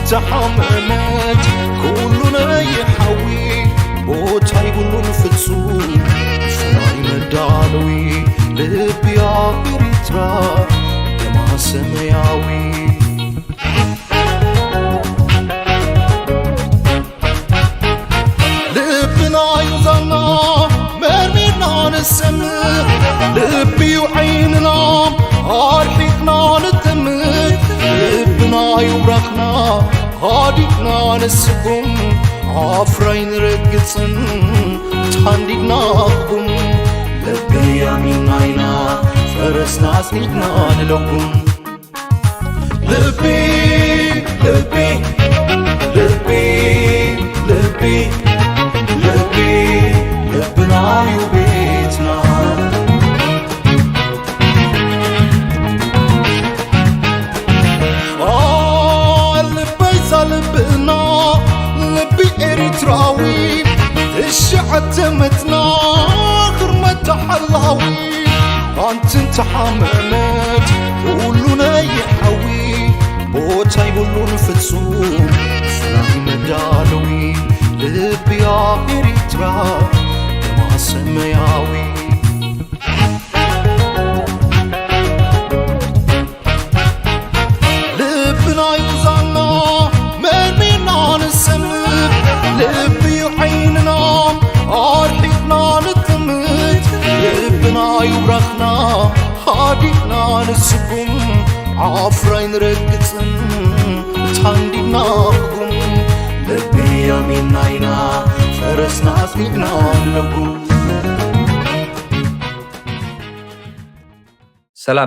تحممت كلنا يحوي بوتاي كلون فتسو فلاي مدالوي لبي عبريترا دما سمياوي لبنا يوزنا مرمينا نسمر لبي وعيننا عارحيقنا نتمر لبنا يورخنا هاديقنا نسكم عفرين رقصن تانديقنا أخبم لبي يمين عينا فرسنا سنيقنا نلقم لبي لبي لبي لبي لبي لبنا يبيتنا لبنا لبي إريتراوي الشعب تمتنا خرمة حلاوي أنت انتحممت كلنا يحوي بوتا يقولون فتسوم فلاي مدالوي لبي إريترا دما سمياوي لبنا يوزانا مرمينا نسمر لبي وعيننا عارحيقنا نتمت لبنا يورخنا هاديقنا نسكم عفرين رقصن تانديقنا أخكم لبي يمين عينا فرسنا سنيقنا نلقم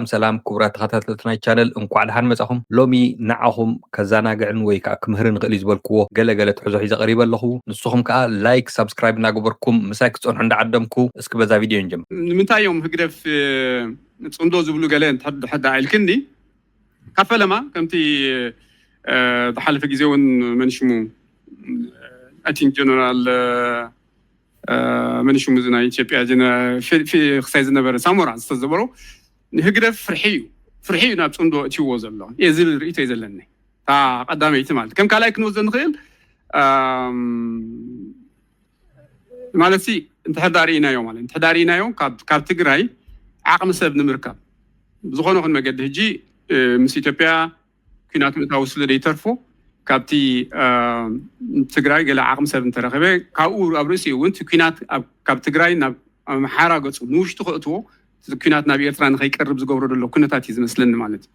سلام كبرات تخاتلتنا channel انكو دحان مصاخم لومي نعاهم كزاناغعن ወይ ከዓ ክምህርን ክእል ዝበልክዎ ገለገለ ትሕዞ ሒዘ ቀሪበ ኣለኹ ንስኹም ከዓ ላይክ ሰብስክራይብ እናገበርኩም ምሳይ ክትፀንሑ እንዳዓደምኩ እስኪ በዛ ቪድዮ እንጀምር ንምንታይ እዮም ህግደፍ ፅምዶ ዝብሉ ገለ ሕዳ ኢልክኒ ካብ ፈለማ ከምቲ ዝሓለፈ ግዜ እውን መንሽሙ I think ጀነራል መንሽሙ ናይ ኢትዮጵያ في ክሳይ ዝነበረ ሳሞራ ዝተዘበሮ هجرة فرحي ناب صندوق تيوز الله يزيل رئيت يزلني تا قدامي احتمال كم كلايك نوزن خيل مالتي انت حدارينا يوم مال انت حدارينا يوم كاب تجراي عقم سبب نمركب زخونه خن مجد هجي مس إثيوبيا كينات متوصل ليترفو كابتي تجراي قال عقم سبب ترخبه كاور ابرسي وانت كينات كاب تجراي ناب محارقه نوش تخطو كينات نبي إيرترا نخيقرب زغبرو دلو كنتات يزمسلن ማለት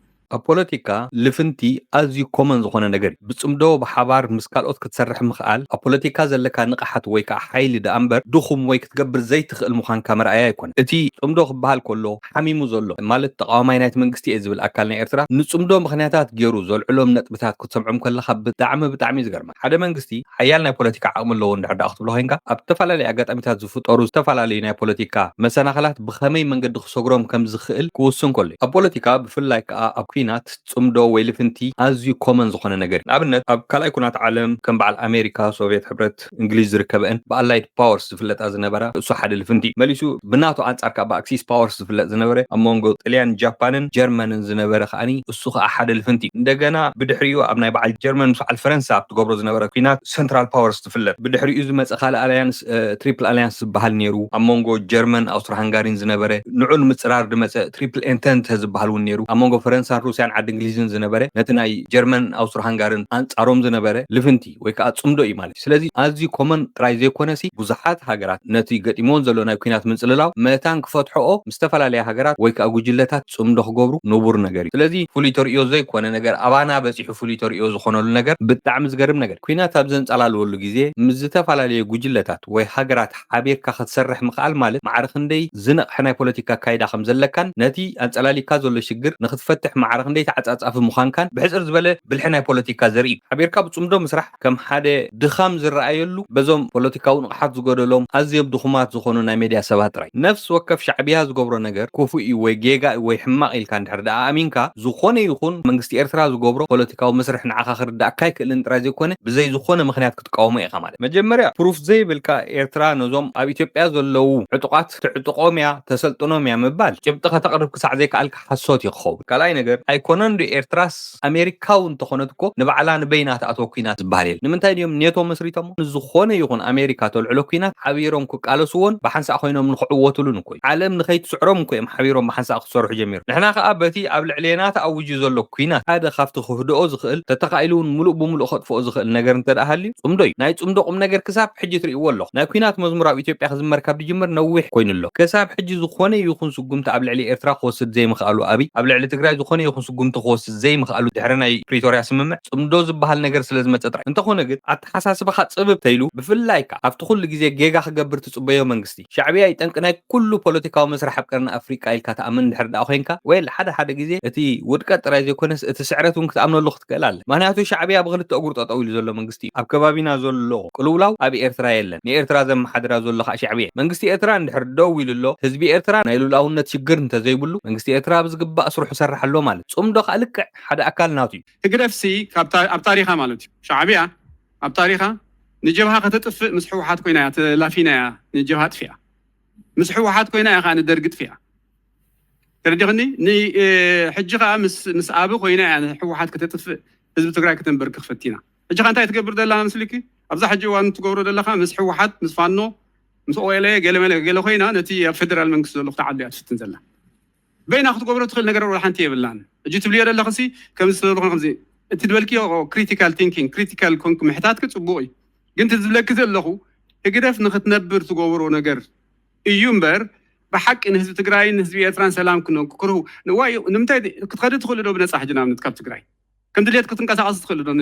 ፖለቲካ ልፍንቲ ኣዝዩ ኮመን ዝኾነ ነገር ብፅምዶ ብሓባር ምስ ካልኦት ክትሰርሕ ምኽኣል ኣብ ፖለቲካ ዘለካ ንቕሓት ወይ ከዓ ሓይሊ ዳ እምበር ድኹም ወይ ክትገብር ዘይትኽእል ምዃንካ መርኣያ ኣይኮነ እቲ ፅምዶ ክበሃል ከሎ ሓሚሙ ዘሎ ማለት ተቃዋማይ ናይቲ መንግስቲ እየ ዝብል ኣካል ናይ ኤርትራ ንፅምዶ ምኽንያታት ገይሩ ዘልዕሎም ነጥብታት ክትሰምዖም ከለካ ብጣዕሚ ዝገርማ ሓደ መንግስቲ ሓያል ናይ ፖለቲካ ዓቕሚ ኣለዎ እንድሕር ዳ ክትብሎ ኮይንካ ኣብ ዝተፈላለዩ ኣጋጣሚታት ዝፍጠሩ ዝተፈላለዩ ናይ ፖለቲካ መሰናኽላት ብኸመይ መንገዲ ክሰግሮም ከም ዝኽእል ክውስን ከሎ ኣብ ፖለቲካ ብፍላይ ከዓ ኣብ ኩናት ፅምዶ ወይ ልፍንቲ ኣዝዩ ኮመን ዝኾነ ነገር ንኣብነት ኣብ ካልኣይ ኩናት ዓለም ከም በዓል ኣሜሪካ ሶቪየት ሕብረት እንግሊዝ ዝርከበን ብኣላይድ ፓወርስ ዝፍለጣ ዝነበራ እሱ ሓደ ልፍንቲ መሊሱ ብናቶ ኣንጻር ከዓ ብኣክሲስ ፓወርስ ዝፍለጥ ዝነበረ ኣብ መንጎ ጣልያን ጃፓንን ጀርመንን ዝነበረ ከዓኒ እሱ ከዓ ሓደ ልፍንቲ እንደገና ብድሕሪኡ ኣብ ናይ በዓል ጀርመን ምስ በዓል ፈረንሳ ኣብ ትገብሮ ዝነበረ ኩናት ሴንትራል ፓወርስ ዝፍለጥ ብድሕሪኡ ዝመፀ ካልእ ኣልያንስ ትሪፕል ኣልያንስ ዝበሃል ነይሩ ኣብ መንጎ ጀርመን ኣውስትሮ ሃንጋሪን ዝነበረ ንዑ ንምፅራር ድመፀ ትሪፕል ኤንተንት ዝበሃል እውን ነይሩ ኣብ መንጎ ፈረንሳን ሩስያን ዓዲ እንግሊዝን ዝነበረ ነቲ ናይ ጀርመን ኣውስትሮ ሃንጋሪን ኣንጻሮም ዝነበረ ልፍንቲ ወይ ከዓ ፅምዶ እዩ ማለት ስለዚ ኣዝዩ ኮመን ጥራይ ዘይኮነሲ ብዙሓት ሃገራት ነቲ ገጢሞን ዘሎ ናይ ኩናት ምንፅልላው መታን ክፈትሕኦ ምስ ዝተፈላለያ ሃገራት ወይ ከዓ ጉጅለታት ፅምዶ ክገብሩ ንቡር ነገር እዩ ስለዚ ፍሉይ ተርእዮ ዘይኮነ ነገር ኣባና በፂሑ ፍሉይ ተርእዮ ዝኾነሉ ነገር ብጣዕሚ ዝገርም ነገር ኩናት ኣብ ዘንፀላልወሉ ግዜ ምስ ዝተፈላለየ ጉጅለታት ወይ ሃገራት ሓቢርካ ክትሰርሕ ምኽኣል ማለት ማዕረ ክንደይ ዝነቕሐ ናይ ፖለቲካ ካይዳ ከም ዘለካን ነቲ ኣንፀላሊካ ዘሎ ሽግር ንክትፈትሕ ማዕረ ክንደይ ተዓፃፃፊ ምዃንካን ብሕፅር ዝበለ ብልሒ ናይ ፖለቲካ ዘርኢ ሓቢርካ ብፅምዶ ምስራሕ ከም ሓደ ድኻም ዝረኣየሉ በዞም ፖለቲካዊ ንቕሓት ዝጎደሎም ኣዝዮም ድኹማት ዝኾኑ ናይ ሚድያ ሰባት ጥራይ ነፍሲ ወከፍ ሻዕብያ ዝገብሮ ነገር ክፉእ እዩ ወይ ጌጋ ወይ ሕማቕ ኢልካ እንድሕር ደኣ ኣሚንካ ዝኾነ ይኹን መንግስቲ ኤርትራ ዝገብሮ ፖለቲካዊ መስርሕ ንዓኻ ክርዳእካ ይክእልን ጥራይ ዘይኮነ ብዘይ ዝኾነ ምክንያት ክትቃወሞ ኢኻ ማለት መጀመርያ ፕሩፍ ዘይብልካ ኤርትራ ነዞም ኣብ ኢትዮጵያ ዘለው ዕጡቃት ትዕጡቆም እያ ተሰልጥኖም እያ ምባል ጭብጢ ከተቕርብ ክሳዕ ዘይከኣልካ ሓሶት ይኽኸውን ካልኣይ ነገር ኣይኮነን ኤርትራስ ኣሜሪካው እንተኾነትኮ ንባዕላ ንበይናት ኣቶ ኩናት ዝበሃል የለ ንምንታይ ድዮም ኔቶ መስሪቶሞ ንዝኾነ ይኹን ኣሜሪካ ተልዕሎ ኩናት ሓቢሮም ክቃለስዎን ብሓንሳእ ኮይኖም ንክዕወትሉን እኮ ዓለም ንኸይትስዕሮም እኮ እዮም ሓቢሮም ብሓንሳእ ክሰርሑ ጀሚሩ ንሕና ከዓ በቲ ኣብ ልዕሌና ተኣውጁ ዘሎ ኩናት ሓደ ካብቲ ክህድኦ ዝኽእል ተተኻኢሉን ሙሉእ ብምሉእ ከጥፍኦ ዝኽእል ነገር እንተደኣሃልዩ ጽምዶ እዩ ናይ ጽምዶ ቁም ነገር ክሳብ ሕጂ ትርእይዎ ኣለኹ ናይ ኩናት መዝሙር ኣብ ኢትዮጵያ ክዝመር ካብ ድጅምር ነዊሕ ኮይኑ ኣሎ ክሳብ ሕጂ ዝኾነ ይኹን ስጉምቲ ኣብ ልዕሊ ኤርትራ ክወስድ ዘይምኽኣሉ ኣብይ ኣብ ልዕሊ ትግራይ ዝኾነ ይኹን ስጉምቲ ክወስድ ዘይምኽኣሉ ድሕሪ ናይ ፕሪቶርያ ስምምዕ ጽምዶ ዝበሃል ነገር ስለ ዝመፀ ጥራይ እንተኾነ ግን ኣተሓሳስባኻ ጽብብ ተይሉ ብፍላይ ከዓ ኣብቲ ኩሉ ግዜ ጌጋ ክገብር ትጽበዮ መንግስቲ ሻዕብያ ይጠንቅ ናይ ኩሉ ፖለቲካዊ መስርሕ ኣብ ቀርኒ ኣፍሪቃ ኢልካ ተኣምን ድሕር ዳኣ ኮይንካ ወይ ሓደ ግዜ እቲ ውድቀት ጥራይ ዘይኮነስ እቲ ስዕረት እውን ክትኣምነሉ ክትክእል ኣለ ምክንያቱ ሻዕብያ ብክልተ እግሩ ጠጠው ኢሉ ዘሎ መንግስቲ ኣብ ከባቢና ዘሎ ቅልውላው ኣብ ኤርትራ የለን ንኤርትራ ዘመሓድራ ዘሎ ከዓ ሻዕብያ መንግስቲ ኤርትራ እንድሕር ደው ኢሉ ኣሎ ህዝቢ ኤርትራ ናይ ሉላውነት ሽግር እንተዘይብሉ መንግስቲ ኤርትራ ብዝግባእ ስርሑ ሰርሕ ኣሎ ማለት ጽምዶ ከዓ ልክዕ ሓደ ኣካል ናቱ እዩ ህግደፍሲ ኣብ ታሪኻ ማለት እዩ ሻዕብያ ኣብ ታሪኻ ንጀብሃ ከተጥፍእ ምስ ሕወሓት ኮይና እያ ተላፊና እያ ንጀብሃ ጥፊኣ ምስ ሕወሓት ኮይና እያ ከዓ ንደርጊ ጥፊኣ ተረዲኽኒ ንሕጂ ከዓ ምስ ኣቢ ኮይና እያ ንሕወሓት ከተጥፍእ ህዝቢ ትግራይ ከተንበርክ ክፈቲና ሕጂ ከዓ እንታይ ትገብር ዘላ ምስልኪ ኣብዛ ሕጂ እዋን ትገብሮ ዘለካ ምስ ሕወሓት ምስ ፋኖ ምስ ኦኤልኤ ገለ ኮይና ነቲ ኣብ ፌደራል መንግስቲ ዘሎ ክተዓሉ እያ ትፍትን ዘላ በይና ክትገብሮ ትኽእል ነገር ወላ ሓንቲ የብላን ሕጂ ትብልዮ ዘለኽሲ ከምዚ ስለዝኾነ ከምዚ እቲ ድበልክዮ ክሪቲካል ቲንኪንግ ክሪቲካል ኮንክ ምሕታት ክጽቡቕ እዩ ግን ትዝብለክ ዘለኹ ህግደፍ ንኽትነብር ትገብሮ ነገር እዩ እምበር ብሓቂ ንህዝቢ ትግራይን ንህዝቢ ኤርትራን ሰላም ክርሁ ንዋይ ንምንታይ ክትኸድ ትኽእሉ ዶ ብነፃ ሕጂ ንኣብነት ካብ ትግራይ ከም ድሌት ክትንቀሳቐስ ትኽእሉ ዶ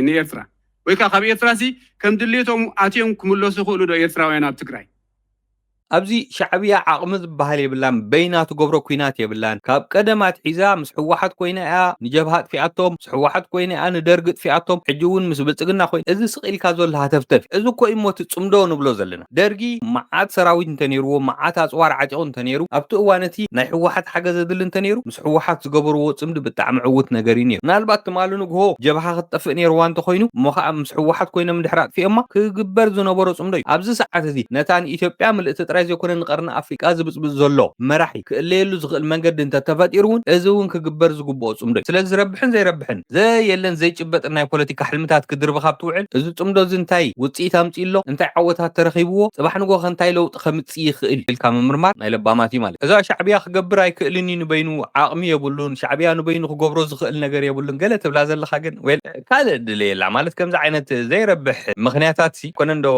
ንኤርትራ ወይ ከዓ ካብ ኤርትራሲ ከም ድሌቶም ኣትዮም ክምለሱ ይኽእሉ ዶ ኤርትራውያን ኣብ ትግራይ ኣብዚ ሻዕብያ ዓቕሚ ዝበሃል የብላን በይናቱ ገብሮ ኩናት የብላን ካብ ቀደማት ሒዛ ምስ ሕወሓት ኮይና እያ ንጀብሃ ጥፊኣቶም ምስ ሕወሓት ኮይና እያ ንደርጊ ጥፊኣቶም ሕጂ እውን ምስ ብልፅግና ኮይኑ እዚ ስቒልካ ዘሎ ሃተፍተፍ እዚ እኮ እዩ ሞት ጽምዶ ንብሎ ዘለና ደርጊ መዓት ሰራዊት እንተነይርዎ መዓት ኣፅዋር ዓጪቑ እንተነይሩ ኣብቲ እዋን እቲ ናይ ሕወሓት ሓገዝ ዘድሊ እንተነይሩ ምስ ሕወሓት ዝገበርዎ ጽምዲ ብጣዕሚ ዕውት ነገር እዩ ነይሩ ምናልባት ትማሉ ንግሆ ጀብሃ ክትጠፍእ ነይርዋ እንተኮይኑ እሞ ከዓ ምስ ሕወሓት ኮይኖም እንድሕር ኣጥፊኦማ ክግበር ዝነበሮ ጽምዶ እዩ ኣብዚ ሰዓት እዚ ነታ ንኢትዮጵያ ምልእቲ ጥራይ ዘይኮነ ንቀርኒ ኣፍሪቃ ዝብፅብፅ ዘሎ መራሒ ክእለየሉ ዝኽእል መንገዲ እንተተፈጢሩ እውን እዚ እውን ክግበር ዝግብኦ ጽምዶ እዩ ስለዚ ዝረብሕን ዘይረብሕን ዘየለን ዘይጭበጥን ናይ ፖለቲካ ሕልምታት ክድርብ ካብ ትውዕል እዚ ጽምዶ እዚ እንታይ ውፅኢት ኣምፂ ኣሎ እንታይ ዓወታት ተረኺብዎ ጽባሕ ንጎ እንታይ ለውጢ ከምፅእ ይኽእል ኢልካ ምምርማር ናይ ለባማት እዩ ማለት እዛ ሻዕብያ ክገብር ኣይክእልን እዩ ንበይኑ ዓቕሚ የብሉን ሻዕብያ ንበይኑ ክገብሮ ዝኽእል ነገር የብሉን ገለ ትብላ ዘለካ ግን ወይ ካልእ ድልየላ ማለት ከምዚ ዓይነት ዘይረብሕ ምክንያታት ኮነንዶ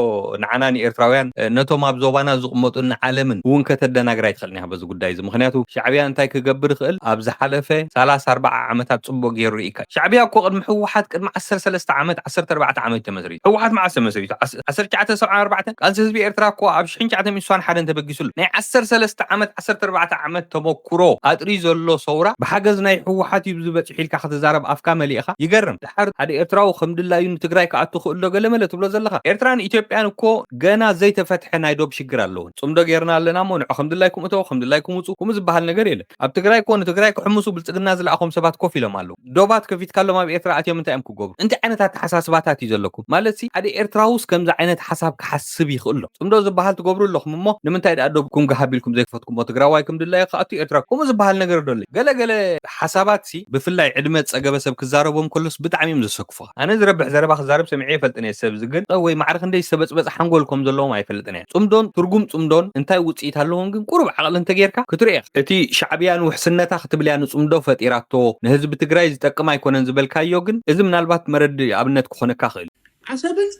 ንዓና ንኤርትራውያን ነቶም ኣብ ዞባና ዝቕመጡ ዓለምን እውን ከተደናግራ ይትኽእልኒ በዚ ጉዳይ እዚ ምክንያቱ ሻዕብያ እንታይ ክገብር ይኽእል ኣብ ዝሓለፈ 34 ዓመታት ጽቡቕ ገይሩ ርኢካ ሻዕብያ እኮ ቅድሚ ሕወሓት ቅድሚ 13 ዓመት 14 ዓመት ተመስሪቱ ሕወሓት መዓዝ ተመስሪቱ 1974 ቃልሲ ህዝቢ ኤርትራ እኮ ኣብ 1971 ተበጊሱሉ ናይ 13 ዓመት 14 ዓመት ተመክሮ ኣጥሪ ዘሎ ሰውራ ብሓገዝ ናይ ሕወሓት እዩ ዝበፅሕ ኢልካ ክትዛረብ ኣፍካ መሊእኻ ይገርም ድሓር ሓደ ኤርትራዊ ከምድላዩ ንትግራይ ከኣቱ ክእሎ ገለመለ ትብሎ ዘለካ ኤርትራን ኢትዮጵያን እኮ ገና ዘይተፈትሐ ናይ ዶብ ሽግር ኣለውን ጽምዶ ጌርና ኣለና ሞ ንዑ ከምድላይኩም እተው ከምድላይኩም ውፁ ከምኡ ዝበሃል ነገር የለን ኣብ ትግራይ ኮነ ትግራይ ክሕምሱ ብልጽግና ዝለኣኾም ሰባት ኮፍ ኢሎም ኣለዉ ዶባት ከፊትካሎም ኣብ ኤርትራ ኣትዮም እንታይ እዮም ክገብሩ እንታይ ዓይነታት ተሓሳስባታት እዩ ዘለኩም ማለት ኣደ ኤርትራውስ ከምዚ ዓይነት ሓሳብ ክሓስብ ይኽእል ሎ ጽምዶ ዝበሃል ትገብሩ ኣለኹም እሞ ንምንታይ ዳ ዶብኩም ገሃቢልኩም ዘይክፈትኩም ትግራዋይ ከምድላይ ከኣቱ ኤርትራ ከምኡ ዝበሃል ነገር ዶለ ገለገለ ሓሳባት ብፍላይ ዕድመ ፀገበ ሰብ ክዛረቦም ከሎስ ብጣዕሚ እዮም ዘሰክፉ ኣነ ዝረብሕ ዘረባ ክዛረብ ሰሚዐ ይፈልጥን ሰብ ዝግን ወይ ማዕርኽ እንደይ ሰበፅበፅ ሓንጎልኩም ዘለዎም ኣይፈልጥን ጽምዶን ትርጉም ጽምዶን እንታይ ውፅኢት ኣለዎም ግን ቁሩብ ዓቕሊ እንተጌርካ ክትርኢ እቲ ሻዕብያን ውሕስነታ ክትብልያ ንጽምዶ ፈጢራቶ ንህዝቢ ትግራይ ዝጠቅም ኣይኮነን ዝበልካዮ ግን እዚ ምናልባት መረዲ ኣብነት ክኾነካ ክእል አሰብን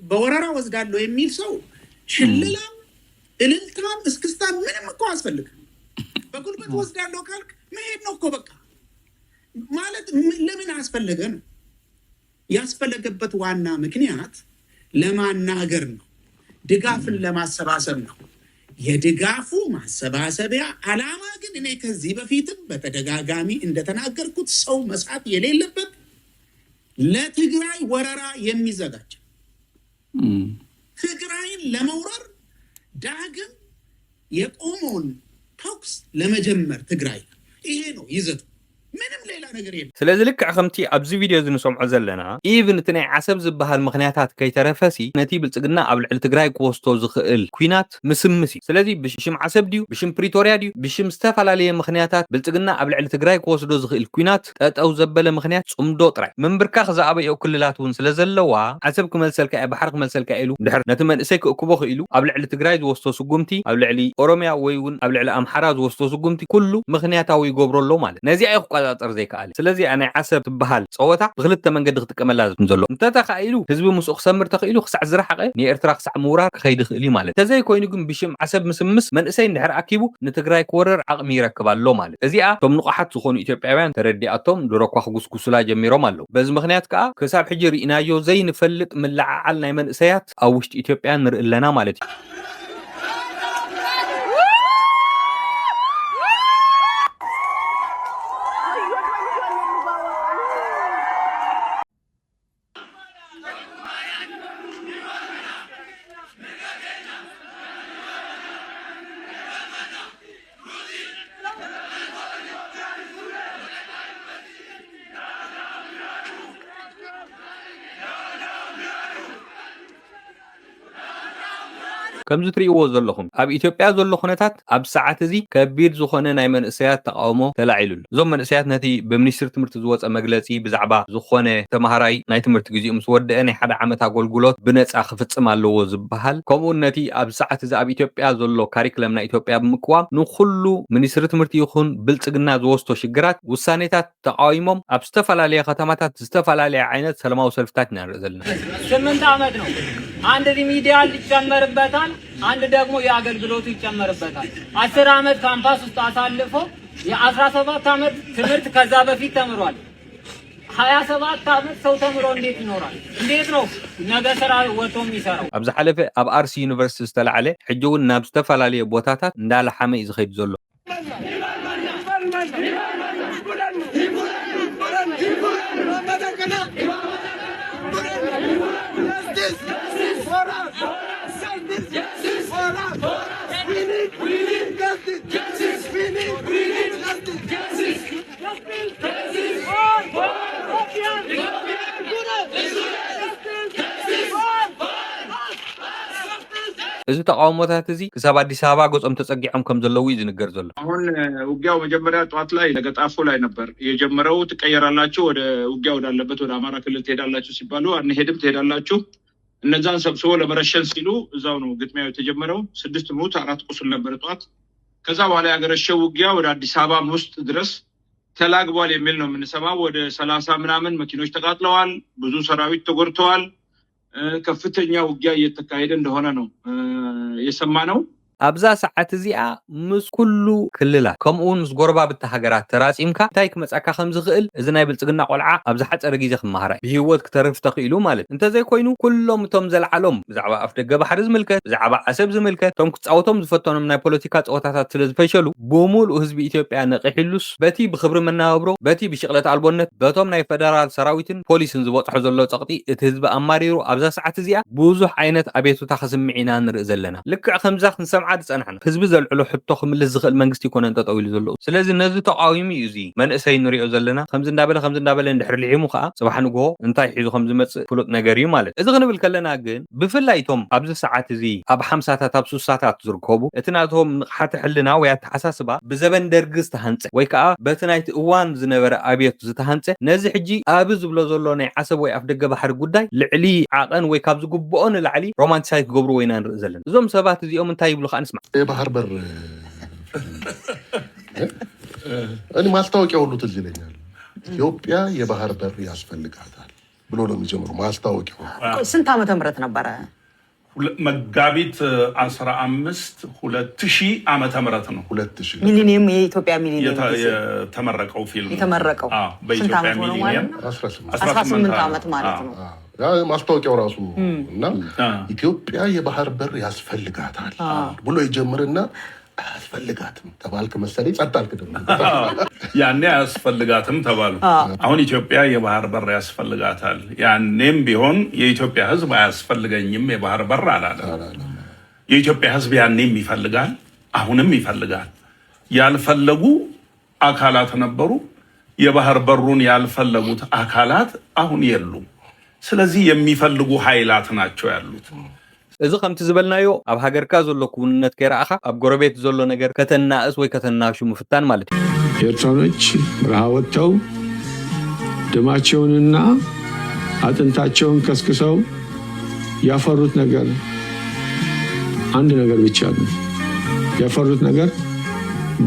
በወረራ ወስዳለሁ የሚል ሰው ሽልላ እልልታም እስክስታ ምንም እኮ አስፈልግ በጉልበት ወስዳለሁ ካልክ መሄድ ነው እኮ በቃ ማለት ለምን አስፈለገ ነው ያስፈለገበት ዋና ምክንያት ለማናገር ነው ድጋፍን ለማሰባሰብ ነው የድጋፉ ማሰባሰቢያ ዓላማ ግን እኔ ከዚህ በፊትም በተደጋጋሚ እንደተናገርኩት ሰው መስዓት የሌለበት ለትግራይ ወረራ የሚዘጋጅ ትግራይን ለመውረር ዳግም የቆመውን ተኩስ ለመጀመር ትግራይ ይሄ ነው ይዘቱ ምንም ሌላ ነገር የለም። ስለዚህ ልክ ከምቲ ኣብዚ ቪድዮ ዝንሰምዖ ዘለና ኢቭን እቲ ናይ ዓሰብ ዝበሃል ምክንያታት ከይተረፈሲ ነቲ ብልጽግና ኣብ ልዕሊ ትግራይ ክወስቶ ዝኽእል ኩናት ምስምስ እዩ። ስለዚ ብሽም ዓሰብ ድዩ ብሽም ፕሪቶርያ ድዩ ብሽም ዝተፈላለየ ምክንያታት ብልጽግና ኣብ ልዕሊ ትግራይ ክወስዶ ዝኽእል ኩናት ጠጠው ዘበለ ምክንያት ጽምዶ ጥራይ መንብርካ ክዛኣበዮ ክልላት እውን ስለ ዘለዋ ዓሰብ ክመልሰልካ ባሕር ክመልሰልካ ኢሉ ድሕር ነቲ መንእሰይ ክእክቦ ክኢሉ ኣብ ልዕሊ ትግራይ ዝወስቶ ስጉምቲ ኣብ ልዕሊ ኦሮምያ ወይ እውን ኣብ ልዕሊ ኣምሓራ ዝወስቶ ስጉምቲ ኩሉ ምክንያታዊ ይገብረሎ ማለት ነዚኣ ይቆጻጸር ዘይከኣል ስለዚ ናይ ዓሰብ ትበሃል ፀወታ ብክልተ መንገዲ ክትቀመላ ዘሎ እንተተኻኢሉ ህዝቢ ምስኡ ክሰምር ተኽኢሉ ክሳዕ ዝረሓቐ ንኤርትራ ክሳዕ ምውራር ክኸይድ ይኽእል እዩ ማለት ተዘይ ኮይኑ ግን ብሽም ዓሰብ ምስምስ መንእሰይ እንድሕር ኣኪቡ ንትግራይ ክወረር ዓቕሚ ይረክብ ኣሎ ማለት እዚኣ ቶም ንቑሓት ዝኾኑ ኢትዮጵያውያን ተረዲኣቶም ድሮኳ ክጉስጉስላ ጀሚሮም ኣለዉ በዚ ምክንያት ከዓ ክሳብ ሕጂ ርኢናዮ ዘይንፈልጥ ምልዓዓል ናይ መንእሰያት ኣብ ውሽጢ ኢትዮጵያ ንርኢ ኣለና ማለት እዩ ከምዚ ትሪእዎ ዘለኹም ኣብ ኢትዮጵያ ዘሎ ኩነታት ኣብ ሰዓት እዚ ከቢድ ዝኾነ ናይ መንእሰያት ተቃውሞ ተላዒሉሉ እዞም መንእሰያት ነቲ ብሚኒስትሪ ትምህርቲ ዝወፀ መግለፂ ብዛዕባ ዝኾነ ተማሃራይ ናይ ትምህርቲ ግዚኡ ምስ ወደአ ናይ ሓደ ዓመት ኣገልግሎት ብነፃ ክፍፅም ኣለዎ ዝበሃል ከምኡውን ነቲ ኣብ ሰዓት እዚ ኣብ ኢትዮጵያ ዘሎ ካሪክለም ናይ ኢትዮጵያ ብምቅዋም ንኩሉ ሚኒስትሪ ትምህርቲ ይኹን ብልጽግና ዝወስቶ ሽግራት ውሳኔታት ተቃዊሞም ኣብ ዝተፈላለየ ከተማታት ዝተፈላለየ ዓይነት ሰላማዊ ሰልፍታት ንርኢ ዘለና 8 ዓመት ነው አንድ ሪሚዲያል ይጨመርበታል አንድ ደግሞ የአገልግሎቱ ይጨመርበታል 10 ዓመት ካምፓስ ውስጥ አሳልፎ የ17 ዓመት ትምህርት ከዛ በፊት ተምሯል 27 ዓመት ሰው ተምሮ እንዴት ይኖራል እንዴት ነው ነገ ስራ ወጥቶ የሚሰራው ኣብዚ ሓለፈ ኣብ አርሲ ዩኒቨርሲቲ ዝተላዓለ ሕጂውን ናብ ዝተፈላለየ ቦታታት እንዳለሓመ እዩ ዝኸይድ ዘሎ እዚ ተቃውሞታት እዚ ክሳብ አዲስ አበባ ገጾም ተጸጊዖም ከም ዘለዉ ይዝንገር ዘሎ አሁን ውጊያው መጀመሪያ ጧት ላይ ለገጣፎ ላይ ነበር የጀመረው ትቀየራላችሁ ወደ ውጊያው ወዳለበት ወደ አማራ ክልል ትሄዳላችሁ ሲባሉ አንሄድም ትሄዳላችሁ እነዛን ሰብስቦ ለመረሸን ሲሉ እዛው ነው ግጥሚያው የተጀመረው 6 ሞት 4 ቁስል ነበር ጧት ከዛ በኋላ ያገረሸው ውጊያ ወደ አዲስ አበባ ውስጥ ድረስ ተላግቧል የሚል ነው የምንሰማው ወደ 30 ምናምን መኪኖች ተቃጥለዋል ብዙ ሰራዊት ተጎድተዋል ከፍተኛ ውጊያ እየተካሄደ እንደሆነ ነው የሰማነው ኣብዛ ሰዓት እዚኣ ምስ ኩሉ ክልላት ከምኡውን ምስ ጎረባብቲ ሃገራት ተራፂምካ እንታይ ክመፀካ ከም ዝኽእል እዚ ናይ ብልጽግና ቆልዓ ኣብ ዝሓፀረ ግዜ ክመሃራ ብሂወት ክተርፍ ተኽኢሉ ማለት እንተዘይ ኮይኑ ኩሎም እቶም ዘለዓሎም ብዛዕባ ኣፍ ደገ ባሕሪ ዝምልከት ብዛዕባ ዓሰብ ዝምልከት እቶም ክፃወቶም ዝፈተኖም ናይ ፖለቲካ ፀወታታት ስለ ዝፈሸሉ ብሙሉእ ህዝቢ ኢትዮጵያ ነቂሒሉስ በቲ ብክብሪ መናበብሮ በቲ ብሽቕለት ኣልቦነት በቶም ናይ ፌደራል ሰራዊትን ፖሊስን ዝበፅሖ ዘሎ ፀቕጢ እቲ ህዝቢ ኣማሪሩ ኣብዛ ሰዓት እዚኣ ብዙሕ ዓይነት ኣቤቱታ ክስምዕ ኢና ንርኢ ዘለና ልክዕ ከምዛ ክንሰምዓ عاد صنحنا حزب زلعلو حتى خمل زغل منغستي كون انت طويل زلو سلازي نزو تقاويمي يزي من اسي نريو زلنا خمز ندابل ندحر لعيمو خا صباح نغو انتاي حيزو خمز مص فلوت نغري مالت اذا غنبل كلنا ግን بفلايتهم ابز ساعات زي اب 50 تاب 3 ساعات زركوبو اتناتهم نقحت حلنا ويا تحساسبا بزبن درغز تهنص ወይ ከዓ በትናይት እዋን ዝነበረ ኣብየት ዝተሃንጸ ነዚ ሕጂ ኣብ ዝብሎ ዘሎ ናይ ዓሰብ ወይ ኣፍደገ ባሕሪ ጉዳይ ልዕሊ ዓቐን ወይ ካብ ዝግብኦን ልዕሊ ሮማንቲሳይት ገብሩ ወይና ንርኢ ዘለና እዞም ሰባት እዚኦም እንታይ ይብሉ خانسمع የባህር በር እኔ ማስታወቂያ ሁሉ ትዝ ይለኛል ኢትዮጵያ የባህር በር ያስፈልጋታል ብሎ ነው የሚጀምረው ማስታወቂያው ስንት ዓመተ ምህረት ነበረ መጋቢት 15 2000 ዓመተ ምህረት ነው 2000 ሚሊኒየም የኢትዮጵያ ሚሊኒየም የተመረቀው ፊልም የተመረቀው በኢትዮጵያ ሚሊኒየም 18 ዓመት ማለት ነው ማስታወቂያው ራሱ እና ኢትዮጵያ የባህር በር ያስፈልጋታል ብሎ ይጀምርና አያስፈልጋትም ተባልክ መሰለኝ ጸጣልክ ደግሞ ያኔ አያስፈልጋትም ተባሉ አሁን ኢትዮጵያ የባህር በር ያስፈልጋታል ያኔም ቢሆን የኢትዮጵያ ሕዝብ አያስፈልገኝም የባህር በር አላለ የኢትዮጵያ ሕዝብ ያኔም ይፈልጋል አሁንም ይፈልጋል ያልፈለጉ አካላት ነበሩ የባህር በሩን ያልፈለጉት አካላት አሁን የሉም። ስለዚህ የሚፈልጉ ኃይላት ናቸው ያሉት። እዚ ከምቲ ዝበልናዮ ኣብ ሃገርካ ዘሎ ኩንነት ከይራኣኻ ኣብ ጎረቤት ዘሎ ነገር ከተናእስ ወይ ከተናሹ ምፍታን ማለት እዩ። ኤርትራኖች በረሃ ወጥተው ደማቸውንና አጥንታቸውን ከስክሰው ያፈሩት ነገር አንድ ነገር ብቻ ነው። ያፈሩት ነገር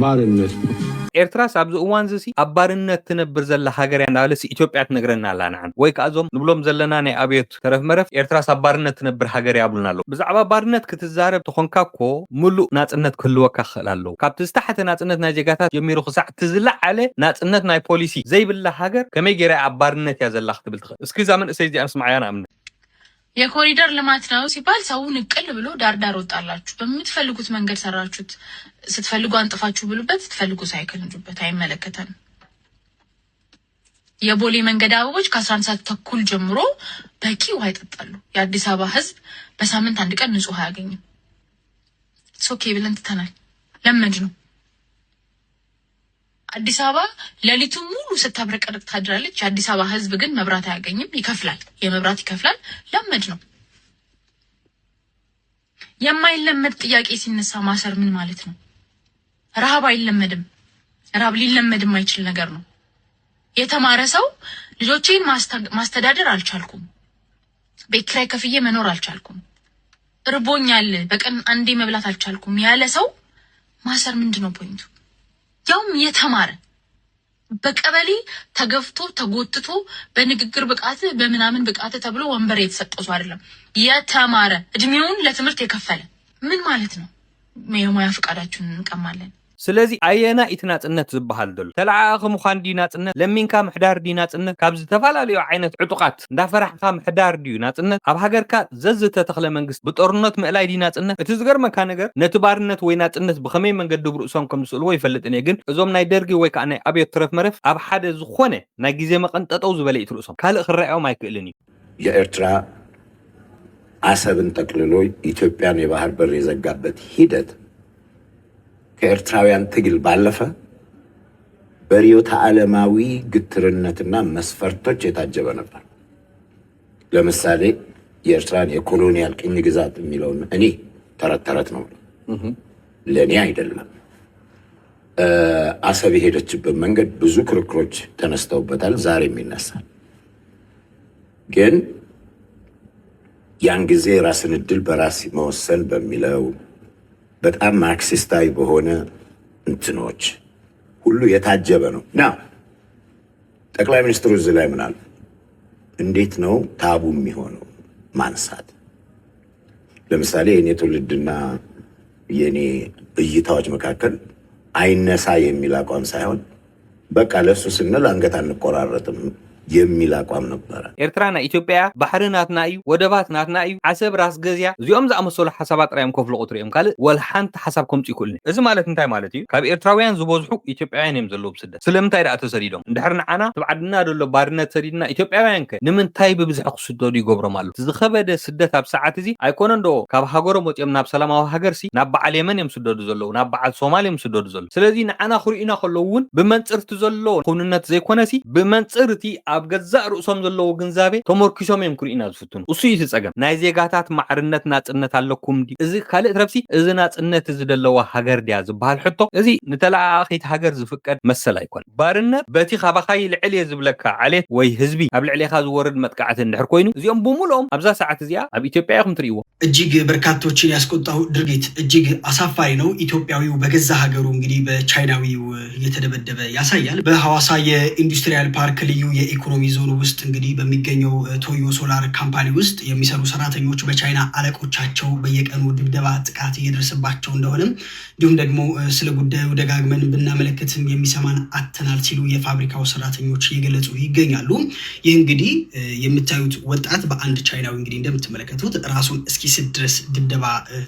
ባርነት ነው። ኤርትራስ ኣብዚ እዋን እዚ ኣብ ባርነት ትነብር ዘላ ሃገር እንዳለሲ ኢትዮጵያ ትነግረና ኣላ ንዓን ወይ ከኣዞም ንብሎም ዘለና ናይ ኣብዮት ተረፍ መረፍ ኤርትራስ ኣብ ባርነት ትነብር ሃገር ያብሉና ኣሎ። ብዛዕባ ባርነት ክትዛረብ ተኾንካ እኮ ሙሉእ ናጽነት ክህልወካ ክኽእል ኣለዎ። ካብቲ ዝተሓተ ናጽነት ናይ ዜጋታት ጀሚሩ ክሳዕ ትዝለዓለ ናጽነት ናይ ፖሊሲ ዘይብላ ሃገር ከመይ ጌራ ኣብ ባርነት እያ ዘላ ክትብል ትኽእል? እስኪ እዛ መንእሰይ እዚኣ ንስማዓያ ንኣብነት። የኮሪደር ልማት ነው ሲባል ሰው ንቅል ብሎ ዳርዳር ወጣላችሁ፣ በምትፈልጉት መንገድ ሰራችሁት፣ ስትፈልጉ አንጥፋችሁ ብሉበት፣ ስትፈልጉ ሳይክል እንጁበት፣ አይመለከተንም። የቦሌ መንገድ አበቦች ከ11 ሰዓት ተኩል ጀምሮ በቂ ውሃ ይጠጣሉ። የአዲስ አበባ ህዝብ በሳምንት አንድ ቀን ንጹህ አያገኝም። ሶኬ ብለን ትተናል። ለምንድ ነው አዲስ አበባ ሌሊቱን ሙሉ ስታብረቀርቅ ታድራለች። የአዲስ አበባ ህዝብ ግን መብራት አያገኝም፣ ይከፍላል። የመብራት ይከፍላል። ለምንድ ነው? የማይለመድ ጥያቄ ሲነሳ ማሰር ምን ማለት ነው? ረሃብ አይለመድም። ረሃብ ሊለመድ የማይችል ነገር ነው። የተማረ ሰው ልጆቼን ማስተዳደር አልቻልኩም፣ ቤት ኪራይ ከፍዬ መኖር አልቻልኩም፣ እርቦኛል፣ በቀን አንዴ መብላት አልቻልኩም ያለ ሰው ማሰር ምንድነው ፖይንቱ? ያውም የተማረ በቀበሌ ተገፍቶ ተጎትቶ በንግግር ብቃት በምናምን ብቃት ተብሎ ወንበር የተሰጠው ሰው አይደለም። የተማረ እድሜውን ለትምህርት የከፈለ ምን ማለት ነው? የሙያ ፍቃዳችሁን እንቀማለን። ስለዚህ አየና ኢትናጽነት ዝበሃል ደሉ ተላዓኸ ምዃን ዲ ናጽነት ለሚንካ ምሕዳር ዲ ናጽነት ካብ ዝተፈላለዩ ዓይነት ዕጡቃት እንዳፈራሕካ ምሕዳር ዲ ናጽነት ኣብ ሃገርካ ዘዝተተኽለ መንግስት ብጦርነት ምእላይ ዲ ናጽነት። እቲ ዝገርመካ ነገር ነቲ ባርነት ወይ ናጽነት ብኸመይ መንገዲ ብርእሶም ከም ዝስእልዎ ይፈልጥን እየ። ግን እዞም ናይ ደርጊ ወይ ከዓ ናይ ኣብዮት ትረፍ መረፍ ኣብ ሓደ ዝኾነ ናይ ግዜ መቐንጠጠው ዝበለ እዩ ትርእሶም። ካልእ ክረአዮም አይክእልን እዩ። የኤርትራ አሰብን ጠቅልሎ ኢትዮጵያን የባህር በር የዘጋበት ሂደት ከኤርትራውያን ትግል ባለፈ በርዕዮተ ዓለማዊ ግትርነትና መስፈርቶች የታጀበ ነበር። ለምሳሌ የኤርትራን የኮሎኒያል ቅኝ ግዛት የሚለውን እኔ ተረት ነው፣ ለእኔ አይደለም። አሰብ የሄደችበት መንገድ ብዙ ክርክሮች ተነስተውበታል፣ ዛሬም ይነሳል። ግን ያን ጊዜ ራስን እድል በራስ መወሰን በሚለው በጣም ማርክሲስታዊ በሆነ እንትኖች ሁሉ የታጀበ ነው። ና ጠቅላይ ሚኒስትሩ እዚህ ላይ ምን አሉ? እንዴት ነው ታቡ የሚሆነው ማንሳት? ለምሳሌ የኔ ትውልድና የኔ እይታዎች መካከል አይነሳ የሚል አቋም ሳይሆን በቃ ለሱ ስንል አንገት አንቆራረጥም የሚል አቋም ነበረ። ኤርትራና ኢትዮጵያ ባሕሪ ናትና እዩ፣ ወደባት ናትና እዩ፣ ዓሰብ ራስ ገዝያ እዚኦም ዝኣመሰሉ ሓሳባት ጥራዮም ከፍሎ ቁጥሪ እዮም። ካልእ ወልሓንቲ ሓሳብ ከምፁ ይክእልኒ። እዚ ማለት እንታይ ማለት እዩ? ካብ ኤርትራውያን ዝበዝሑ ኢትዮጵያውያን እዮም ዘለዉ ብስደት። ስለምንታይ ደኣ ተሰዲዶም? እንድሕር ንዓና ትብዓድና ደሎ ባርነት ሰዲድና ኢትዮጵያውያን ከ ንምንታይ ብብዝሒ ክስደዱ ይገብሮም ኣሎ? ዝኸበደ ስደት ኣብ ሰዓት እዚ ኣይኮነን ዶ ካብ ሃገሮም ወፂኦም ናብ ሰላማዊ ሃገርሲ ናብ በዓል የመን እዮም ስደዱ ዘለዉ፣ ናብ በዓል ሶማል እዮም ስደዱ ዘለዉ። ስለዚ ንዓና ክርኢና ከለዉ እውን ብመንፅርቲ ዘሎ ኩንነት ዘይኮነሲ ብመንፅርቲ ኣብ ገዛእ ርእሶም ዘለዎ ግንዛቤ ተመርኪሶም እዮም ክርኢና ዝፍትኑ። እሱ እዩ ፀገም። ናይ ዜጋታት ማዕርነት ናጽነት ኣለኩም ዲ? እዚ ካልእ ትረብሲ እዚ ናጽነት እዚ ደለዋ ሃገር ድያ ዝበሃል ሕቶ እዚ ንተላኣኺት ሃገር ዝፍቀድ መሰል ኣይኮነ። ባርነት በቲ ካባኻይ ልዕል እየ ዝብለካ ዓሌት ወይ ህዝቢ ኣብ ልዕሌኻ ዝወርድ መጥቃዕቲ እንድሕር ኮይኑ እዚኦም ብሙሉኦም ኣብዛ ሰዓት እዚኣ ኣብ ኢትዮጵያ ኢኹም ትርእይዎ። እጅግ በርካቶችን ያስቆጣው ድርጊት እጅግ አሳፋሪ ነው። ኢትዮጵያዊው በገዛ ሀገሩ እንግዲህ በቻይናዊው እየተደበደበ ያሳያል። በሐዋሳ የኢንዱስትሪያል ፓርክ ልዩ የኢኮኖሚ ዞን ውስጥ እንግዲህ በሚገኘው ቶዮ ሶላር ካምፓኒ ውስጥ የሚሰሩ ሰራተኞች በቻይና አለቆቻቸው በየቀኑ ድብደባ፣ ጥቃት እየደረሰባቸው እንደሆነ እንዲሁም ደግሞ ስለ ጉዳዩ ደጋግመን ብናመለከትም የሚሰማን አጥተናል ሲሉ የፋብሪካው ሰራተኞች እየገለጹ ይገኛሉ። ይህ እንግዲህ የምታዩት ወጣት በአንድ ቻይናዊ እንግዲህ እንደምትመለከቱት ራሱን እስኪ እስኪስት ድረስ ድብደባ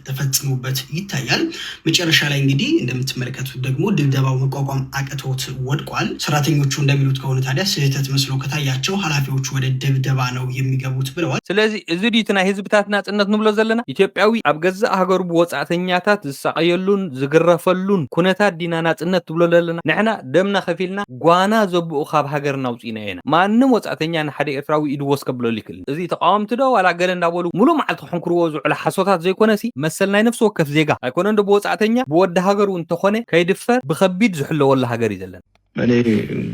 ተፈጽሞበት ይታያል። መጨረሻ ላይ እንግዲህ እንደምትመለከቱት ደግሞ ድብደባው መቋቋም አቅቶት ወድቋል። ሰራተኞቹ እንደሚሉት ከሆነ ታዲያ ስህተት መስሎ ከታያቸው ኃላፊዎቹ ወደ ድብደባ ነው የሚገቡት ብለዋል። ስለዚህ እዚ ዲትና ህዝብታት ናጽነት ንብሎ ዘለና ኢትዮጵያዊ ኣብ ገዛ ሀገሩ ወጻእተኛታት ዝሳቀየሉን ዝግረፈሉን ኩነታት ዲና ናጽነት ትብሎ ዘለና ንሕና ደምና ከፊልና ጓና ዘብኡ ካብ ሃገር ናውፂና ኢና ማንም ወጻእተኛ ንሓደ ኤርትራዊ ኢዱ ወስከብለሉ ይክእል እዚ ተቃወምቲ ዶ ዋላ ገለ እንዳበሉ ሙሉ መዓልቲ ሕንክርዎ ዝውዕል ሓሶታት ዘይኮነሲ መሰል ናይ ነፍሲ ወከፍ ዜጋ ኣይኮነን ዶ ብወጻእተኛ ብወዲ ሃገሩ እንተኾነ ከይድፈር ብከቢድ ዝሕለወሉ ሃገር እዩ ዘለና። እኔ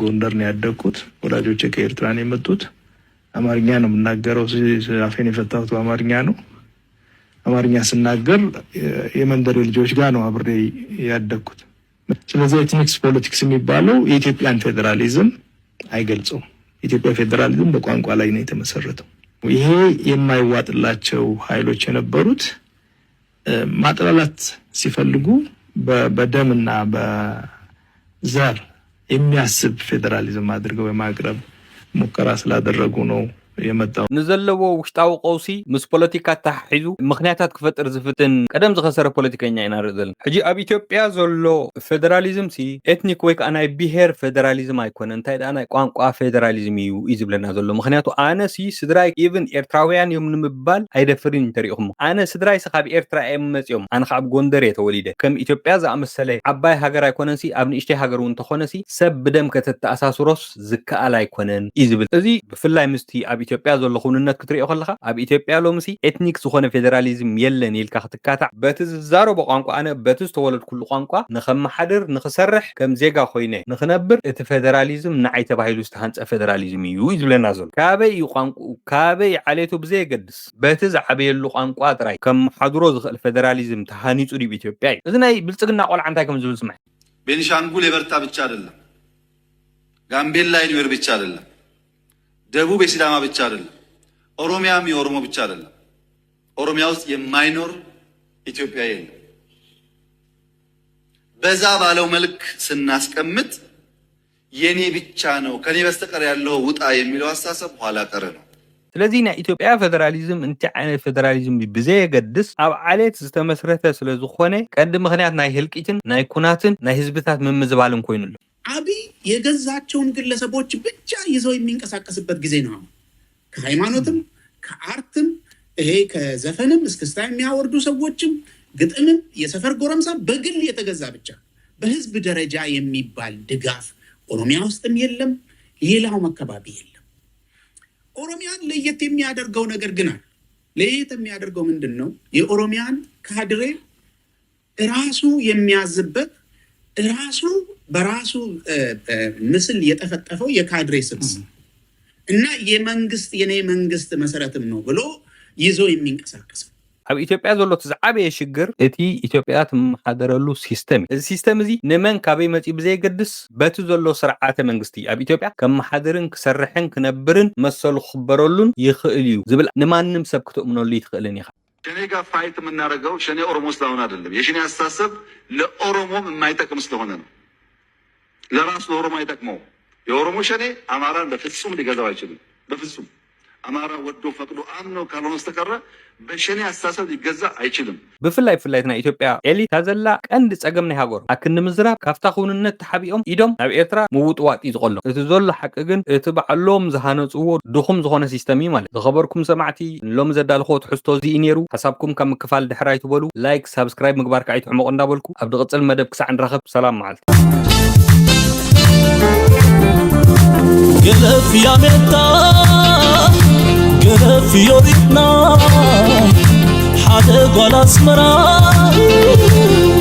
ጎንደር ነው ያደግኩት። ወላጆቼ ከኤርትራ ነው የመጡት። አማርኛ ነው የምናገረው። አፌን የፈታሁት በአማርኛ ነው። አማርኛ ስናገር የመንደሬ ልጆች ጋር ነው አብሬ ያደግኩት። ስለዚህ ኤትኒክስ ፖለቲክስ የሚባለው የኢትዮጵያን ፌዴራሊዝም አይገልጸውም። የኢትዮጵያ ፌዴራሊዝም በቋንቋ ላይ ነው የተመሰረተው። ይሄ የማይዋጥላቸው ኃይሎች የነበሩት ማጥላላት ሲፈልጉ በደምና በዘር የሚያስብ ፌዴራሊዝም አድርገው የማቅረብ ሙከራ ስላደረጉ ነው የመጣው። ንዘለዎ ውሽጣዊ ቀውሲ ምስ ፖለቲካ ተሓሒዙ ምክንያታት ክፈጥር ዝፍትን ቀደም ዝኸሰረ ፖለቲከኛ ኢና ንርኢ ዘለና። ሕጂ ኣብ ኢትዮጵያ ዘሎ ፌደራሊዝም ሲ ኤትኒክ ወይ ከዓ ናይ ብሄር ፌደራሊዝም ኣይኮነ እንታይ ደኣ ናይ ቋንቋ ፌደራሊዝም እዩ ዝብለና ዘሎ። ምክንያቱ ኣነ ሲ ስድራይ ኢቭን ኤርትራውያን እዮም ንምባል ኣይደፍርን እንተሪኢኹም። ኣነ ስድራይ ሲ ካብ ኤርትራ እዮም መፅኦም። ኣነ ካብ ጎንደር እየ ተወሊደ። ከም ኢትዮጵያ ዝኣመሰለ ዓባይ ሃገር ኣይኮነን ሲ ኣብ ንእሽተይ ሃገር እውን እንተኾነ ሲ ሰብ ብደም ከተተኣሳስሮስ ዝከኣል ኣይኮነን እዩ ዝብል። እዚ ብፍላይ ምስቲ ኣብ ኢትዮጵያ ዘሎ ኩንነት ክትሪኦ ከለካ ኣብ ኢትዮጵያ ሎምሲ ኤትኒክ ዝኾነ ፌደራሊዝም የለን ኢልካ ክትካታዕ በቲ ዝዛረቦ ቋንቋ ኣነ በቲ ዝተወለድኩሉ ቋንቋ ንኸመሓድር ንኽሰርሕ ከም ዜጋ ኮይነ ንኽነብር እቲ ፌደራሊዝም ንዓይ ተባሂሉ ዝተሃንፀ ፌደራሊዝም እዩ ዝብለና ዘሎ። ካበይ እዩ ቋንቋኡ ካበይ ዓሌቱ ብዘየገድስ በቲ ዝዓበየሉ ቋንቋ ጥራይ ከመሓድሮ ዝኽእል ፌደራሊዝም ተሃኒፁ ዲብ ኢትዮጵያ እዩ። እዚ ናይ ብልፅግና ቆልዓ እንታይ ከም ዝብል ስማዕ። ቤኒሻንጉል የበርታ ብቻ አይደለም፣ ጋምቤላ ይንበር ብቻ አይደለም፣ ደቡብ የሲዳማ ብቻ አይደለም፣ ኦሮሚያም የኦሮሞ ብቻ አይደለም። ኦሮሚያ ውስጥ የማይኖር ኢትዮጵያ የለም። በዛ ባለው መልክ ስናስቀምጥ የኔ ብቻ ነው ከኔ በስተቀር ያለው ውጣ የሚለው አስተሳሰብ ኋላ ቀር ነው። ስለዚህ ናይ ኢትዮጵያ ፌደራሊዝም እንታይ ዓይነት ፌደራሊዝም ብዘየገድስ ኣብ ዓሌት ዝተመስረተ ስለዝኾነ ቀንዲ ምክንያት ናይ ህልቂትን ናይ ኩናትን ናይ ህዝብታት ምምዝባልን ኮይኑሉ አብይ የገዛቸውን ግለሰቦች ብቻ ይዘው የሚንቀሳቀስበት ጊዜ ነው። ከሃይማኖትም ከአርትም ይሄ ከዘፈንም እስክስታ የሚያወርዱ ሰዎችም ግጥምም የሰፈር ጎረምሳ በግል የተገዛ ብቻ በህዝብ ደረጃ የሚባል ድጋፍ ኦሮሚያ ውስጥም የለም፣ ሌላው መከባቢ የለም። ኦሮሚያን ለየት የሚያደርገው ነገር ግን አለ። ለየት የሚያደርገው ምንድነው? የኦሮሚያን ካድሬ ራሱ የሚያዝበት ራሱ በራሱ ምስል የተፈጠፈው የካድሬ ስብስብ እና የመንግስት የኔ መንግስት መሰረትም ነው ብሎ ይዞ የሚንቀሳቀስ ኣብ ኢትዮጵያ ዘሎ ተዛዓበየ ሽግር እቲ ኢትዮጵያ ትመሓደረሉ ሲስተም እዚ ሲስተም እዚ ንመን ካበይ መፂ ብዘይገድስ በቲ ዘሎ ስርዓተ መንግስቲ ኣብ ኢትዮጵያ ከመሓደርን ክሰርሕን ክነብርን መሰሉ ክኽበረሉን ይኽእል እዩ ዝብል ንማንም ሰብ ክትእምነሉ ይትኽእልን ኢኻ። ሸኔ ጋር ፋይት የምናደርገው ሸኔ ኦሮሞ ስለሆነ አይደለም። የሸኔ አስተሳሰብ ለኦሮሞም የማይጠቅም ስለሆነ ነው። ለራሱ ኦሮሞ አይጠቅመው። የኦሮሞ ሸኔ አማራን በፍጹም ሊገዛው አይችልም። በፍጹም አማራ ወዶ ፈቅዶ አምኖ ካልሆነ በስተቀር በሸኔ አስተሳሰብ ሊገዛ አይችልም። ብፍላይ ናይ ኢትዮጵያ ኤሊት ታዘላ ቀንዲ ፀገም ናይ ሃገሩ ኣክን ምዝራብ ካብታ ኩንነት ተሓቢኦም ኢዶም ናብ ኤርትራ ምውጥዋጥ እዩ ዝቆሎ። እቲ ዘሎ ሓቂ ግን እቲ በዓሎም ዝሃነፅዎ ድኹም ዝኾነ ሲስተም እዩ ማለት። ዝኸበርኩም ሰማዕቲ ሎም ዘዳልኾ ትሕዝቶ እዚ ነይሩ። ሓሳብኩም ካብ ምክፋል ድሕራይ ትበሉ ላይክ ሳብስክራይብ ምግባርካ ኣይትሕመቑ እንዳበልኩ ኣብ ድቕፅል መደብ ክሳዕ ንረኽብ። ሰላም መዓልቲ ገለፍ ያሜታ ገለፍ ዮሪትና ሓደ ጓል ኣስመራ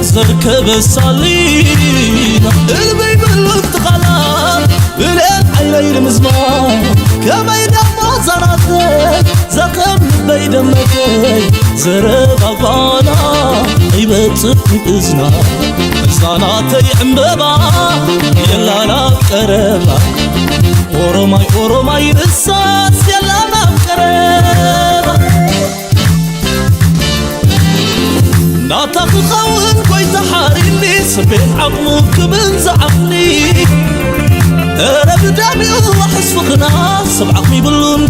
ዘርከበ ሳሊና እልበይ በሎት ቃላት ብልአን ዓይነይ ንምዝማር ከመይ ደሞ ዘናተይ ዘኸም ልበይ ደመተይ ዘረባባና ይበፅሕ እዝና እዝናናተይ ዕምበባ የላና ቀረባ ኦሮማይ ኦሮማይ ንሳስ የላና ቀረባ ናታኽኸውን ኮይታ ሓሪኒ ስቤት ዓቕሙ ክብን ዝዓቕኒ ረብዳሚኡ ኣሕስፍኽና ሰብ ዓቕሚ ይብሉን